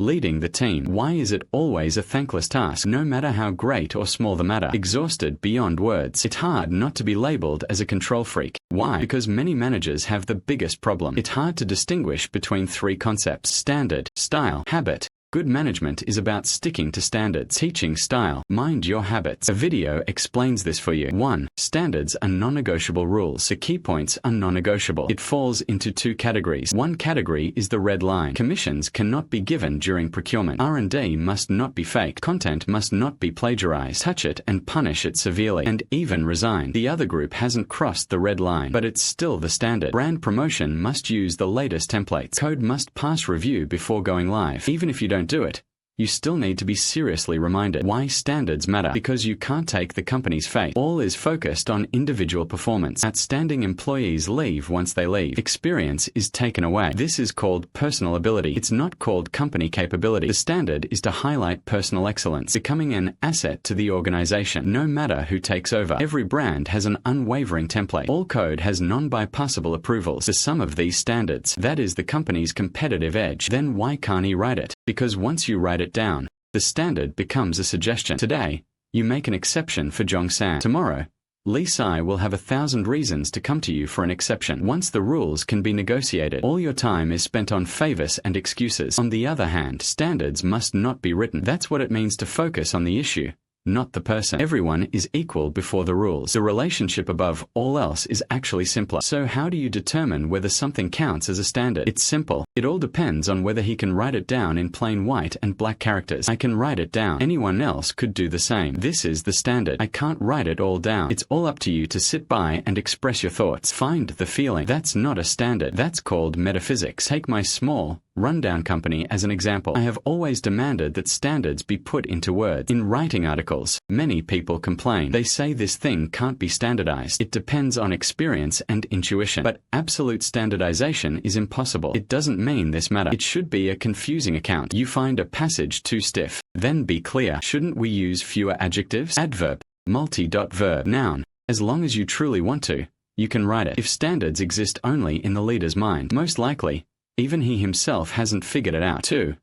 Leading the team. Why is it always a thankless task, no matter how great or small the matter? Exhausted beyond words. It's hard not to be labeled as a control freak. Why? Because many managers have the biggest problem. It's hard to distinguish between three concepts: standard, style, habit. Good management is about sticking to standards. Teaching style. Mind your habits. A video explains this for you. 1. Standards are non-negotiable rules. The key points are non-negotiable. It falls into two categories. One category is the red line. Commissions cannot be given during procurement. R&D must not be faked. Content must not be plagiarized. Touch it and punish it severely, and even resign. The other group hasn't crossed the red line, but it's still the standard. Brand promotion must use the latest templates. Code must pass review before going live. Even if you don't do it, you still need to be seriously reminded. Why standards matter? Because you can't take the company's fate. All is focused on individual performance. Outstanding employees leave once they leave. Experience is taken away. This is called personal ability. It's not called company capability. The standard is to highlight personal excellence, becoming an asset to the organization, no matter who takes over. Every brand has an unwavering template. All code has non-bypassable approvals. The sum of these standards, that is the company's competitive edge. Then why can't he write it? Because once you write it down, the standard becomes a suggestion. Today, you make an exception for Jong-san. Tomorrow, Lee Sai will have 1,000 reasons to come to you for an exception. Once the rules can be negotiated, all your time is spent on favors and excuses. On the other hand, standards must not be written. That's what it means to focus on the issue, not the person. Everyone is equal before the rules. The relationship above all else is actually simpler. So how do you determine whether something counts as a standard? It's simple. It all depends on whether he can write it down in plain white and black characters. I can write it down. Anyone else could do the same. This is the standard. I can't write it all down. It's all up to you to sit by and express your thoughts. Find the feeling. That's not a standard. That's called metaphysics. Take my small, rundown company as an example. I have always demanded that standards be put into words. In writing articles, many people complain. They say this thing can't be standardized. It depends on experience and intuition. But absolute standardization is impossible. It doesn't mean this matter. It should be a confusing account. You find a passage too stiff, then be clear. Shouldn't we use fewer adjectives? Adverb, multi-verb, noun. As long as you truly want to, you can write it. If standards exist only in the leader's mind, most likely, even he himself hasn't figured it out. 2.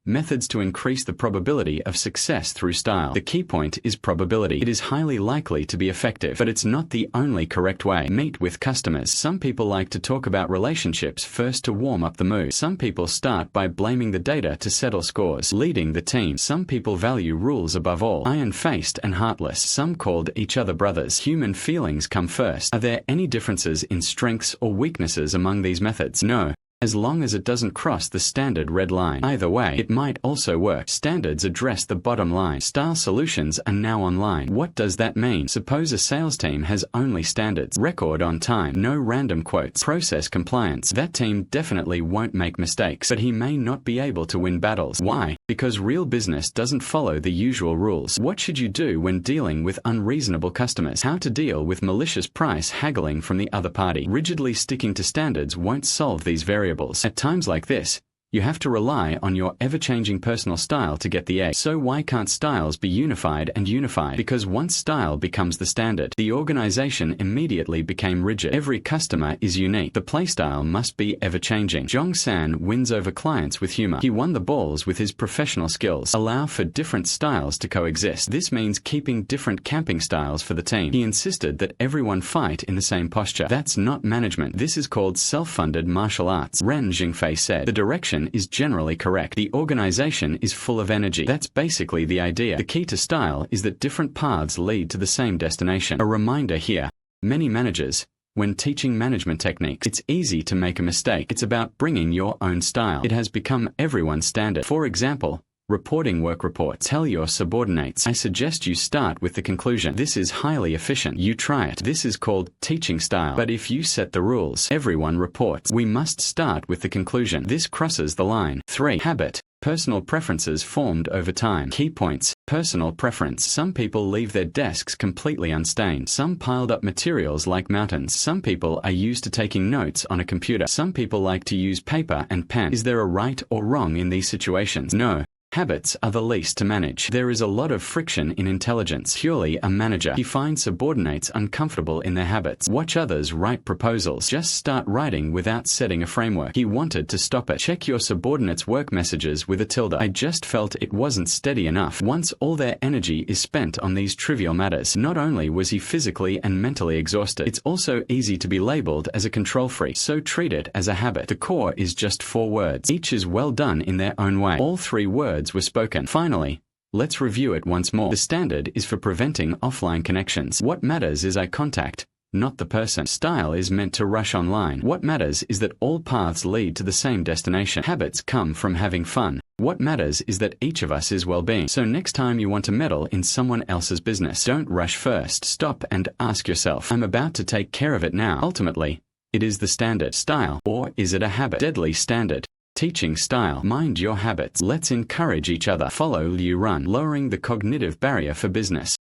Methods to increase the probability of success through style. The key point is probability. It is highly likely to be effective, but it's not the only correct way. Meet with customers. Some people like to talk about relationships first to warm up the mood. Some people start by blaming the data to settle scores. Leading the team. Some people value rules above all. Iron-faced and heartless. Some called each other brothers. Human feelings come first. Are there any differences in strengths or weaknesses among these methods? No. As long as it doesn't cross the standard red line. Either way, it might also work. Standards address the bottom line. Style solutions are now online. What does that mean? Suppose a sales team has only standards. Record on time. No random quotes. Process compliance. That team definitely won't make mistakes, but he may not be able to win battles. Why? Because real business doesn't follow the usual rules. What should you do when dealing with unreasonable customers? How to deal with malicious price haggling from the other party? Rigidly sticking to standards won't solve these variables. At times like this, you have to rely on your ever-changing personal style to get the edge. So why can't styles be unified and unified? Because once style becomes the standard, the organization immediately became rigid. Every customer is unique. The playstyle must be ever-changing. Jong-san wins over clients with humor. He won the balls with his professional skills. Allow for different styles to coexist. This means keeping different camping styles for the team. He insisted that everyone fight in the same posture. That's not management. This is called self-funded martial arts. Ren Jingfei said, the direction is generally correct. The organization is full of energy. That's basically the idea. The key to style is that different paths lead to the same destination. A reminder here, many managers, when teaching management techniques, it's easy to make a mistake. It's about bringing your own style. It has become everyone's standard. For example, reporting work reports. Tell your subordinates, I suggest you start with the conclusion. This is highly efficient. You try it. This is called teaching style. But if you set the rules, everyone reports. We must start with the conclusion. This crosses the line. 3. Habit. Personal preferences formed over time. Key points. Personal preference. Some people leave their desks completely unstained. Some piled up materials like mountains. Some people are used to taking notes on a computer. Some people like to use paper and pen. Is there a right or wrong in these situations? No. Habits are the least to manage. There is a lot of friction in intelligence. Purely a manager. He finds subordinates uncomfortable in their habits. Watch others write proposals. Just start writing without setting a framework. He wanted to stop it. Check your subordinates' work messages with a tilde. I just felt it wasn't steady enough. Once all their energy is spent on these trivial matters, not only was he physically and mentally exhausted, it's also easy to be labeled as a control freak. So treat it as a habit. The core is just 4 words. Each is well done in their own way. All 3 words were spoken. Finally, let's review it once more. The standard is for preventing offline connections. What matters is eye contact, not the person. Style is meant to rush online. What matters is that all paths lead to the same destination. Habits come from having fun. What matters is that each of us is well-being. So next time you want to meddle in someone else's business, don't rush first. Stop and ask yourself, I'm about to take care of it now. Ultimately, it is the standard. Style, or is it a habit? Deadly standard. Teaching style. Mind your habits. Let's encourage each other. Follow you run. Lowering the cognitive barrier for business.